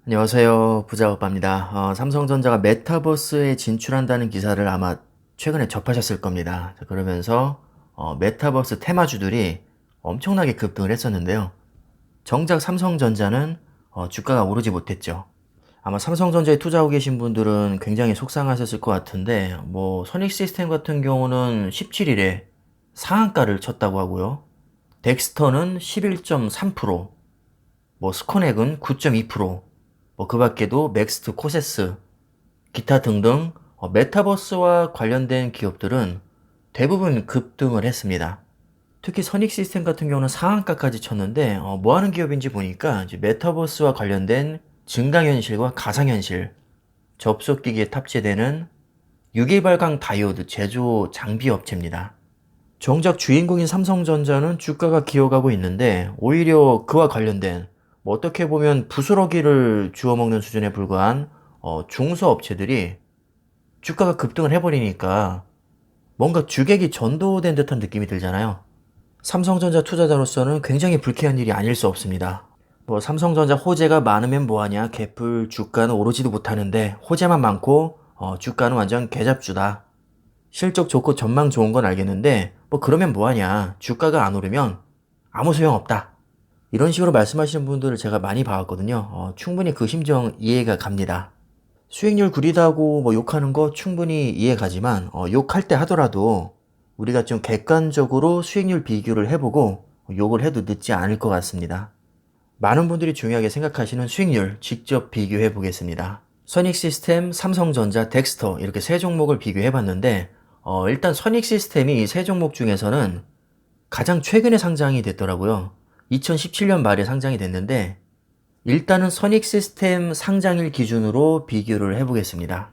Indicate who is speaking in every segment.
Speaker 1: 안녕하세요. 부자오빠입니다. 삼성전자가 메타버스에 진출한다는 기사를 아마 최근에 접하셨을 겁니다. 자, 그러면서 메타버스 테마주들이 엄청나게 급등을 했었는데요. 정작 삼성전자는 주가가 오르지 못했죠. 아마 삼성전자에 투자하고 계신 분들은 굉장히 속상하셨을 것 같은데, 뭐 선익 시스템 같은 경우는 17일에 상한가를 쳤다고 하고요. 덱스터는 11.3%, 뭐 스코넥은 9.2%, 뭐 그 밖에도 맥스트, 코세스, 기타 등등 메타버스와 관련된 기업들은 대부분 급등을 했습니다. 특히 선익 시스템 같은 경우는 상한가까지 쳤는데 뭐 하는 기업인지 보니까 이제 메타버스와 관련된 증강현실과 가상현실 접속기기에 탑재되는 유기발광 다이오드 제조 장비 업체입니다. 정작 주인공인 삼성전자는 주가가 기어가고 있는데 오히려 그와 관련된 뭐 어떻게 보면 부스러기를 주워먹는 수준에 불과한 중소업체들이 주가가 급등을 해버리니까 뭔가 주객이 전도된 듯한 느낌이 들잖아요. 삼성전자 투자자로서는 굉장히 불쾌한 일이 아닐 수 없습니다. 뭐 삼성전자 호재가 많으면 뭐하냐, 개뿔 주가는 오르지도 못하는데 호재만 많고 주가는 완전 개잡주다. 실적 좋고 전망 좋은 건 알겠는데 뭐 그러면 뭐하냐, 주가가 안 오르면 아무 소용없다, 이런 식으로 말씀하시는 분들을 제가 많이 봐왔거든요. 충분히 그 심정 이해가 갑니다. 수익률 구리다고 뭐 욕하는 거 충분히 이해가지만 욕할 때 하더라도 우리가 좀 객관적으로 수익률 비교를 해보고 욕을 해도 늦지 않을 것 같습니다. 많은 분들이 중요하게 생각하시는 수익률 직접 비교해 보겠습니다. 선익시스템, 삼성전자, 덱스터 이렇게 세 종목을 비교해 봤는데 일단 선익시스템이 이 세 종목 중에서는 가장 최근에 상장이 됐더라고요. 2017년 말에 상장이 됐는데 일단은 선익시스템 상장일 기준으로 비교를 해보겠습니다.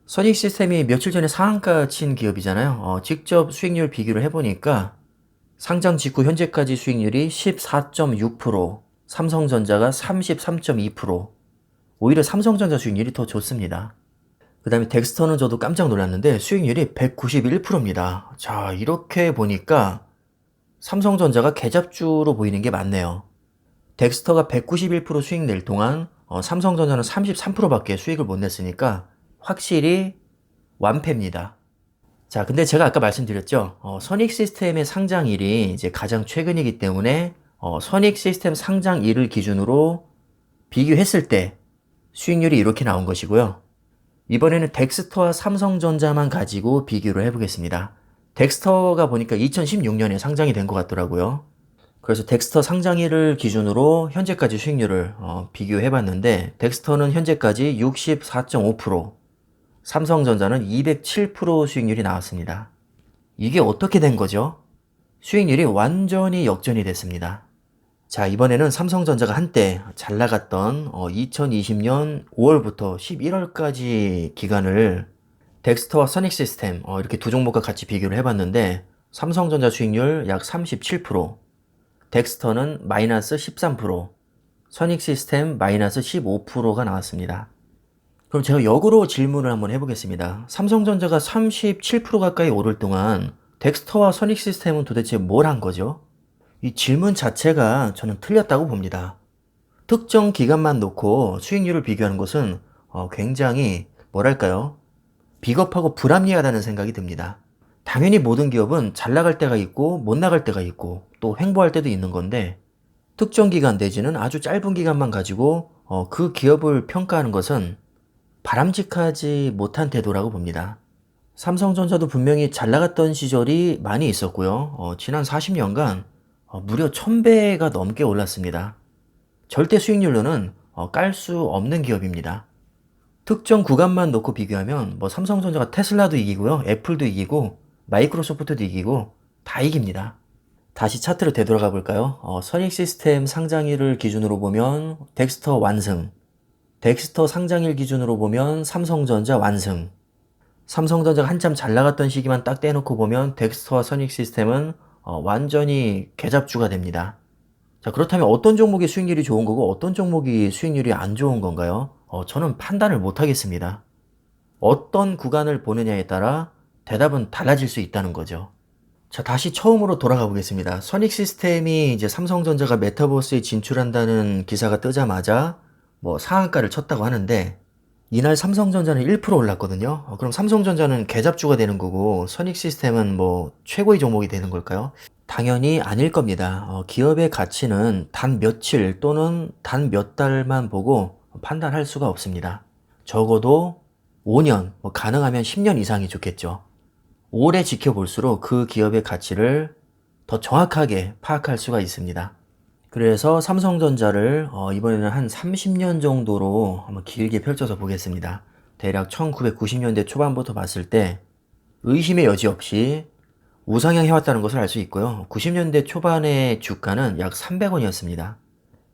Speaker 1: 선익시스템이 며칠 전에 상한가 친 기업이잖아요. 직접 수익률 비교를 해보니까 상장 직후 현재까지 수익률이 14.6%, 삼성전자가 33.2%, 오히려 삼성전자 수익률이 더 좋습니다. 그 다음에 덱스터는 저도 깜짝 놀랐는데 수익률이 191%입니다. 자, 이렇게 보니까 삼성전자가 개잡주로 보이는 게 맞네요. 덱스터가 191% 수익 낼 동안 삼성전자는 33%밖에 수익을 못 냈으니까 확실히 완패입니다. 자, 근데 제가 아까 말씀드렸죠. 선익 시스템의 상장일이 이제 가장 최근이기 때문에 선익 시스템 상장일을 기준으로 비교했을 때 수익률이 이렇게 나온 것이고요. 이번에는 덱스터와 삼성전자만 가지고 비교를 해보겠습니다. 덱스터가 보니까 2016년에 상장이 된 것 같더라고요. 그래서 덱스터 상장일을 기준으로 현재까지 수익률을 비교해봤는데 덱스터는 현재까지 64.5%, 삼성전자는 207% 수익률이 나왔습니다. 이게 어떻게 된 거죠? 수익률이 완전히 역전이 됐습니다. 자, 이번에는 삼성전자가 한때 잘 나갔던 2020년 5월부터 11월까지 기간을 덱스터와 선익시스템 이렇게 두 종목과 같이 비교를 해봤는데 삼성전자 수익률 약 37%, 덱스터는 마이너스 13%, 선익시스템 마이너스 15%가 나왔습니다. 그럼 제가 역으로 질문을 한번 해보겠습니다. 삼성전자가 37% 가까이 오를 동안 덱스터와 선익시스템은 도대체 뭘 한 거죠? 이 질문 자체가 저는 틀렸다고 봅니다. 특정 기간만 놓고 수익률을 비교하는 것은 굉장히 뭐랄까요? 비겁하고 불합리하다는 생각이 듭니다. 당연히 모든 기업은 잘 나갈 때가 있고 못 나갈 때가 있고 또 횡보할 때도 있는 건데 특정 기간 내지는 아주 짧은 기간만 가지고 그 기업을 평가하는 것은 바람직하지 못한 태도라고 봅니다. 삼성전자도 분명히 잘 나갔던 시절이 많이 있었고요. 지난 40년간 무려 1000배가 넘게 올랐습니다. 절대 수익률로는 깔 수 없는 기업입니다. 특정 구간만 놓고 비교하면 뭐 삼성전자가 테슬라도 이기고요, 애플도 이기고 마이크로소프트도 이기고 다 이깁니다. 다시 차트로 되돌아가 볼까요? 선익시스템 상장일을 기준으로 보면 덱스터 완승, 덱스터 상장일 기준으로 보면 삼성전자 완승, 삼성전자가 한참 잘 나갔던 시기만 딱 떼놓고 보면 덱스터와 선익시스템은 완전히 개잡주가 됩니다. 자, 그렇다면 어떤 종목이 수익률이 좋은 거고 어떤 종목이 수익률이 안 좋은 건가요? 저는 판단을 못 하겠습니다. 어떤 구간을 보느냐에 따라 대답은 달라질 수 있다는 거죠. 자, 다시 처음으로 돌아가 보겠습니다. 선익시스템이 이제 삼성전자가 메타버스에 진출한다는 기사가 뜨자마자 뭐 상한가를 쳤다고 하는데 이날 삼성전자는 1% 올랐거든요. 그럼 삼성전자는 개잡주가 되는 거고 선익시스템은 뭐 최고의 종목이 되는 걸까요? 당연히 아닐 겁니다. 기업의 가치는 단 며칠 또는 단 몇 달만 보고 판단할 수가 없습니다. 적어도 5년, 뭐 가능하면 10년 이상이 좋겠죠. 오래 지켜볼수록 그 기업의 가치를 더 정확하게 파악할 수가 있습니다. 그래서 삼성전자를 이번에는 한 30년 정도로 한번 길게 펼쳐서 보겠습니다. 대략 1990년대 초반부터 봤을 때 의심의 여지 없이 우상향 해왔다는 것을 알 수 있고요. 90년대 초반의 주가는 약 300원이었습니다.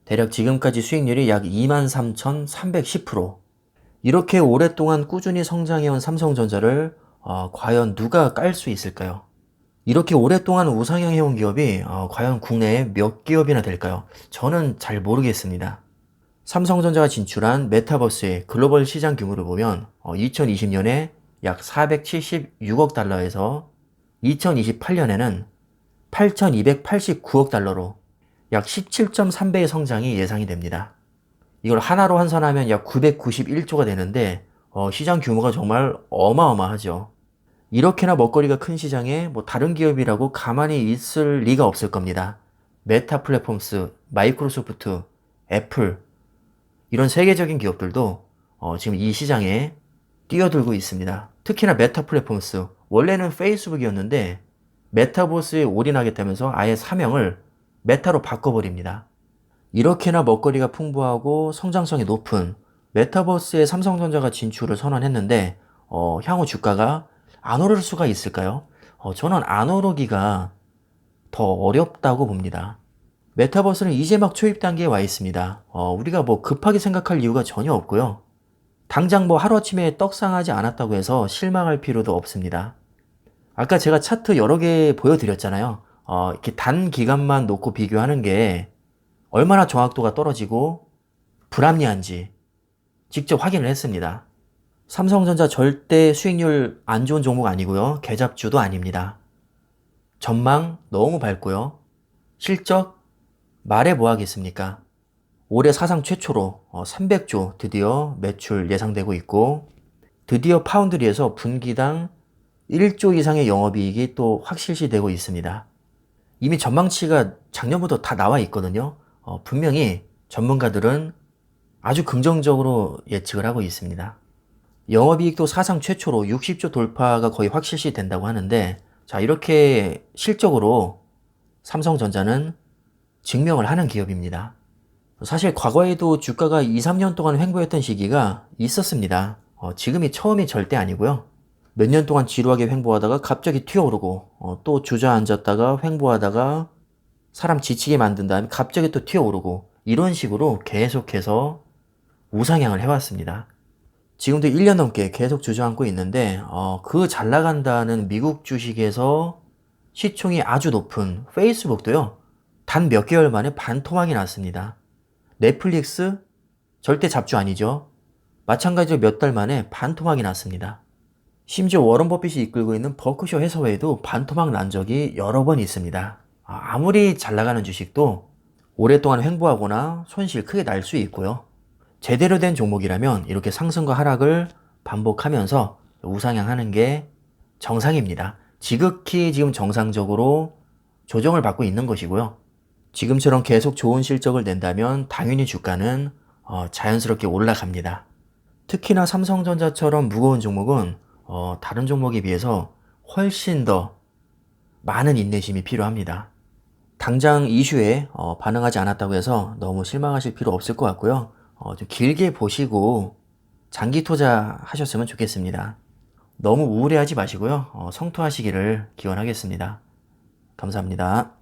Speaker 1: 대략 지금까지 수익률이 약 23,310%. 이렇게 오랫동안 꾸준히 성장해온 삼성전자를 과연 누가 깔 수 있을까요? 이렇게 오랫동안 우상향해온 기업이 과연 국내에 몇 기업이나 될까요? 저는 잘 모르겠습니다. 삼성전자가 진출한 메타버스의 글로벌 시장 규모를 보면 2020년에 약 476억 달러에서 2028년에는 8,289억 달러로 약 17.3배의 성장이 예상이 됩니다. 이걸 하나로 환산하면 약 991조가 되는데 시장 규모가 정말 어마어마하죠. 이렇게나 먹거리가 큰 시장에 뭐 다른 기업이라고 가만히 있을 리가 없을 겁니다. 메타 플랫폼스, 마이크로소프트, 애플 이런 세계적인 기업들도 지금 이 시장에 뛰어들고 있습니다. 특히나 메타 플랫폼스 원래는 페이스북이었는데 메타버스에 올인하겠다면서 아예 사명을 메타로 바꿔버립니다. 이렇게나 먹거리가 풍부하고 성장성이 높은 메타버스에 삼성전자가 진출을 선언했는데 향후 주가가 안 오를 수가 있을까요? 저는 안 오르기가 더 어렵다고 봅니다. 메타버스는 이제 막 초입 단계에 와 있습니다. 우리가 뭐 급하게 생각할 이유가 전혀 없고요. 당장 뭐 하루아침에 떡상하지 않았다고 해서 실망할 필요도 없습니다. 아까 제가 차트 여러 개 보여드렸잖아요. 이렇게 단 기간만 놓고 비교하는 게 얼마나 정확도가 떨어지고 불합리한지 직접 확인을 했습니다. 삼성전자 절대 수익률 안 좋은 종목 아니고요. 개잡주도 아닙니다. 전망 너무 밝고요. 실적 말해 뭐 하겠습니까? 올해 사상 최초로 300조 드디어 매출 예상되고 있고 드디어 파운드리에서 분기당 1조 이상의 영업이익이 또 확실시되고 있습니다. 이미 전망치가 작년부터 다 나와 있거든요. 분명히 전문가들은 아주 긍정적으로 예측을 하고 있습니다. 영업이익도 사상 최초로 60조 돌파가 거의 확실시 된다고 하는데 자 이렇게 실적으로 삼성전자는 증명을 하는 기업입니다. 사실 과거에도 주가가 2, 3년 동안 횡보했던 시기가 있었습니다. 지금이 처음이 절대 아니고요. 몇 년 동안 지루하게 횡보하다가 갑자기 튀어오르고 또 주저앉았다가 횡보하다가 사람 지치게 만든 다음에 갑자기 또 튀어오르고 이런 식으로 계속해서 우상향을 해왔습니다. 지금도 1년 넘게 계속 주저앉고 있는데 그 잘 나간다는 미국 주식에서 시총이 아주 높은 페이스북도요. 단 몇 개월 만에 반토막이 났습니다. 넷플릭스 절대 잡주 아니죠. 마찬가지로 몇 달 만에 반토막이 났습니다. 심지어 워런 버핏이 이끌고 있는 버크셔 해서웨이도 반토막 난 적이 여러 번 있습니다. 아무리 잘 나가는 주식도 오랫동안 횡보하거나 손실 크게 날 수 있고요. 제대로 된 종목이라면 이렇게 상승과 하락을 반복하면서 우상향하는 게 정상입니다. 지극히 지금 정상적으로 조정을 받고 있는 것이고요. 지금처럼 계속 좋은 실적을 낸다면 당연히 주가는 자연스럽게 올라갑니다. 특히나 삼성전자처럼 무거운 종목은 다른 종목에 비해서 훨씬 더 많은 인내심이 필요합니다. 당장 이슈에 반응하지 않았다고 해서 너무 실망하실 필요 없을 것 같고요. 좀 길게 보시고 장기 투자하셨으면 좋겠습니다. 너무 우울해하지 마시고요. 성투하시기를 기원하겠습니다. 감사합니다.